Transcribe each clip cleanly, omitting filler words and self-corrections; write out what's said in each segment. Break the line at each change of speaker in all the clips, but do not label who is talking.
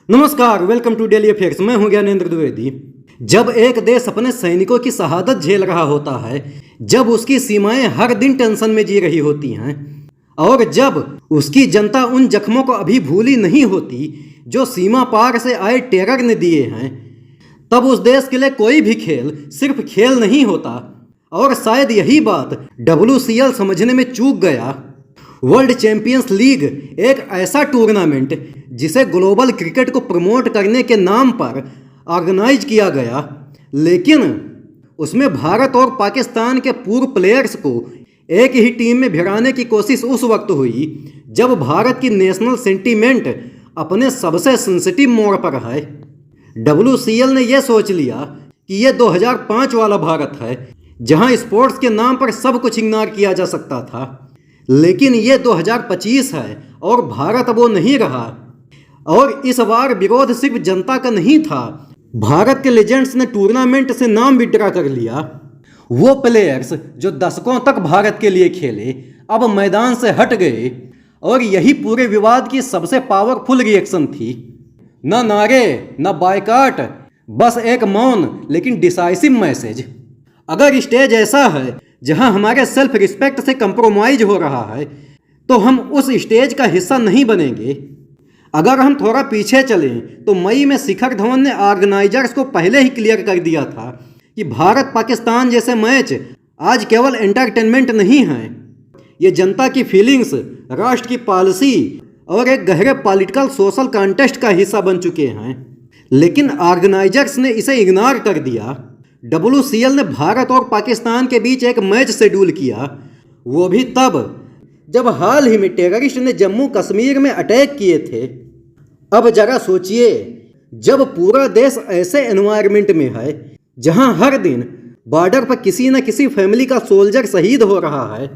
नमस्कार, welcome to daily affairs. मैं हूं ज्ञानेंद्र द्विवेदी। जब एक देश अपने सैनिकों की शहादत झेल रहा होता है, जब उसकी सीमाएं हर दिन टेंशन में जी रही होती हैं और जब उसकी जनता उन जख्मों को अभी भूली नहीं होती जो सीमा पार से आए टेरर ने दिए हैं, तब उस देश के लिए कोई भी खेल सिर्फ खेल नहीं होता। और शायद यही बात WCL समझने में चूक गया। वर्ल्ड चैंपियंस लीग एक ऐसा टूर्नामेंट जिसे ग्लोबल क्रिकेट को प्रमोट करने के नाम पर ऑर्गेनाइज किया गया, लेकिन उसमें भारत और पाकिस्तान के पूर्व प्लेयर्स को एक ही टीम में भिड़ाने की कोशिश उस वक्त हुई जब भारत की नेशनल सेंटीमेंट अपने सबसे सेंसिटिव मोड़ पर है। WCL ने यह सोच लिया कि यह 2005 वाला भारत है जहां स्पोर्ट्स के नाम पर सब कुछ इग्नोर किया जा सकता था, लेकिन ये 2025 है और भारत अब वो नहीं रहा। और इस बार विरोध सिर्फ जनता का नहीं था, भारत के लेजेंड्स ने टूर्नामेंट से नाम विड्रॉ कर लिया। वो प्लेयर्स जो दशकों तक भारत के लिए खेले अब मैदान से हट गए और यही पूरे विवाद की सबसे पावरफुल रिएक्शन थी। न नारे न बायकॉट, बस एक मौन लेकिन डिसाइसिव मैसेज। अगर स्टेज ऐसा है जहां हमारे सेल्फ रिस्पेक्ट से कंप्रोमाइज हो रहा है तो हम उस स्टेज का हिस्सा नहीं बनेंगे। अगर हम थोड़ा पीछे चलें तो मई में शिखर धवन ने ऑर्गेनाइजर्स को पहले ही क्लियर कर दिया था कि भारत पाकिस्तान जैसे मैच आज केवल एंटरटेनमेंट नहीं है, ये जनता की फीलिंग्स, राष्ट्र की पॉलिसी और एक गहरे पॉलिटिकल सोशल कॉन्टेस्ट का हिस्सा बन चुके हैं। लेकिन ऑर्गेनाइजर्स ने इसे इग्नोर कर दिया। WCL ने भारत और पाकिस्तान के बीच एक मैच शेड्यूल किया, वो भी तब जब हाल ही में टेररिस्ट ने जम्मू कश्मीर में अटैक किए थे। अब जरा सोचिए, जब पूरा देश ऐसे एनवायरनमेंट में है जहां हर दिन बॉर्डर पर किसी न किसी फैमिली का सोल्जर शहीद हो रहा है,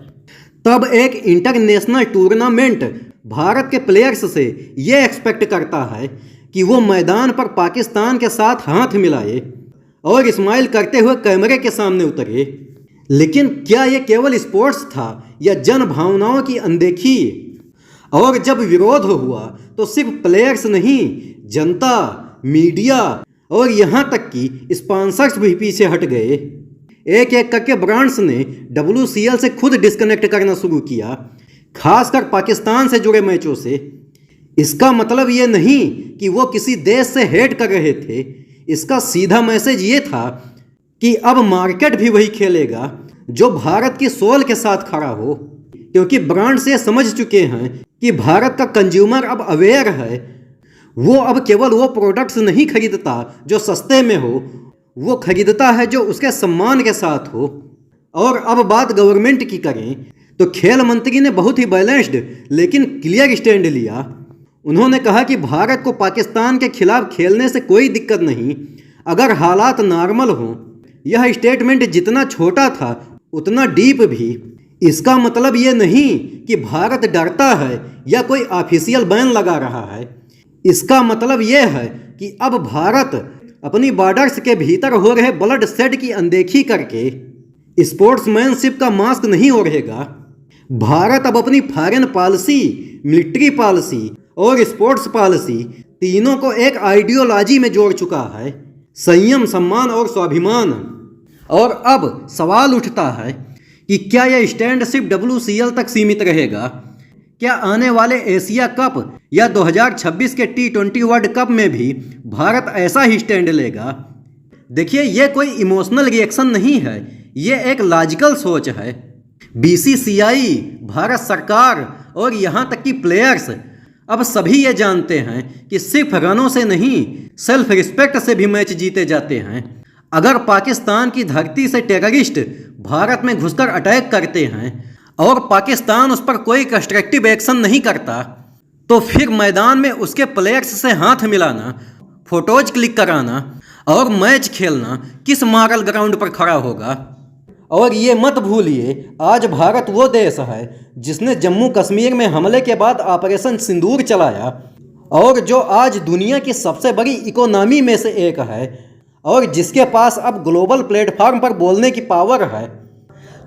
तब एक इंटरनेशनल टूर्नामेंट भारत के प्लेयर्स से ये एक्सपेक्ट करता है कि वो मैदान पर पाकिस्तान के साथ हाथ मिलाए और स्माइल करते हुए कैमरे के सामने उतरे। लेकिन क्या ये केवल स्पोर्ट्स था या जन भावनाओं की अनदेखी? और जब विरोध हुआ तो सिर्फ प्लेयर्स नहीं, जनता, मीडिया और यहाँ तक कि स्पॉन्सर्स भी पीछे हट गए। एक एक करके ब्रांड्स ने WCL से खुद डिस्कनेक्ट करना शुरू किया, खासकर पाकिस्तान से जुड़े मैचों से। इसका मतलब ये नहीं कि वो किसी देश से हेट कर रहे थे, इसका सीधा मैसेज ये था कि अब मार्केट भी वही खेलेगा जो भारत की सोल के साथ खड़ा हो, क्योंकि ब्रांड्स ये समझ चुके हैं कि भारत का कंज्यूमर अब अवेयर है। वो अब केवल वो प्रोडक्ट्स नहीं खरीदता जो सस्ते में हो, वो खरीदता है जो उसके सम्मान के साथ हो। और अब बात गवर्नमेंट की करें तो खेल मंत्री ने बहुत ही बैलेंस्ड लेकिन क्लियर स्टैंड लिया। उन्होंने कहा कि भारत को पाकिस्तान के खिलाफ खेलने से कोई दिक्कत नहीं अगर हालात नॉर्मल हों। यह स्टेटमेंट जितना छोटा था उतना डीप भी। इसका मतलब ये नहीं कि भारत डरता है या कोई ऑफिशियल बैन लगा रहा है। इसका मतलब ये है कि अब भारत अपनी बॉर्डर्स के भीतर हो रहे ब्लड शेड की अनदेखी करके स्पोर्ट्समैनशिप का मास्क नहीं ओढ़ेगा। भारत अब अपनी फॉरेन पॉलिसी, मिलिट्री पॉलिसी और स्पोर्ट्स पॉलिसी तीनों को एक आइडियोलॉजी में जोड़ चुका है, संयम, सम्मान और स्वाभिमान। और अब सवाल उठता है कि क्या यह स्टैंड सिर्फ WCL तक सीमित रहेगा? क्या आने वाले एशिया कप या 2026 के T20 वर्ल्ड कप में भी भारत ऐसा ही स्टैंड लेगा? देखिए, यह कोई इमोशनल रिएक्शन नहीं है, यह एक लॉजिकल सोच है। BCCI, भारत सरकार और यहाँ तक कि प्लेयर्स अब सभी ये जानते हैं कि सिर्फ रनों से नहीं, सेल्फ रिस्पेक्ट से भी मैच जीते जाते हैं। अगर पाकिस्तान की धरती से टेररिस्ट भारत में घुसकर अटैक करते हैं और पाकिस्तान उस पर कोई कंस्ट्रक्टिव एक्शन नहीं करता, तो फिर मैदान में उसके प्लेयर्स से हाथ मिलाना, फोटोज क्लिक कराना और मैच खेलना किस मॉरल ग्राउंड पर खड़ा होगा? और ये मत भूलिए, आज भारत वो देश है जिसने जम्मू कश्मीर में हमले के बाद ऑपरेशन सिंदूर चलाया और जो आज दुनिया की सबसे बड़ी इकोनॉमी में से एक है और जिसके पास अब ग्लोबल प्लेटफॉर्म पर बोलने की पावर है।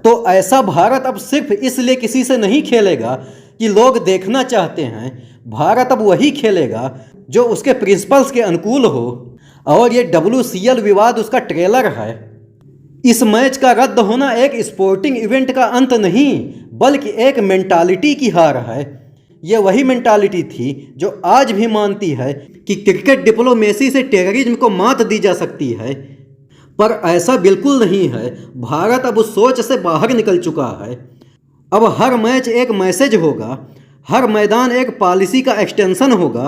तो ऐसा भारत अब सिर्फ इसलिए किसी से नहीं खेलेगा कि लोग देखना चाहते हैं भारत अब वही खेलेगा जो उसके प्रिंसिपल्स के अनुकूल हो, और ये WCL विवाद उसका ट्रेलर है। इस मैच का रद्द होना एक स्पोर्टिंग इवेंट का अंत नहीं, बल्कि एक मेंटालिटी की हार है। यह वही मेंटालिटी थी जो आज भी मानती है कि क्रिकेट डिप्लोमेसी से टेररिज्म को मात दी जा सकती है, पर ऐसा बिल्कुल नहीं है। भारत अब उस सोच से बाहर निकल चुका है। अब हर मैच एक मैसेज होगा, हर मैदान एक पॉलिसी का एक्सटेंशन होगा,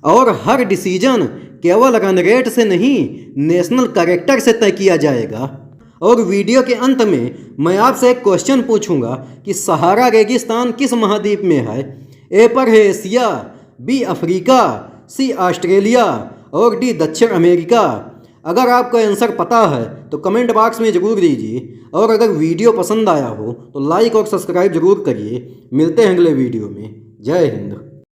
और हर डिसीजन केवल रन रेट से नहीं, नेशनल कैरेक्टर से तय किया जाएगा। और वीडियो के अंत में मैं आपसे एक क्वेश्चन पूछूंगा कि सहारा रेगिस्तान किस महाद्वीप में है? ए पर है एशिया, बी अफ्रीका, सी ऑस्ट्रेलिया और डी दक्षिण अमेरिका। अगर आपको आंसर पता है तो कमेंट बॉक्स में ज़रूर दीजिए, और अगर वीडियो पसंद आया हो तो लाइक और सब्सक्राइब जरूर करिए। मिलते हैं अगले वीडियो में। जय हिंद।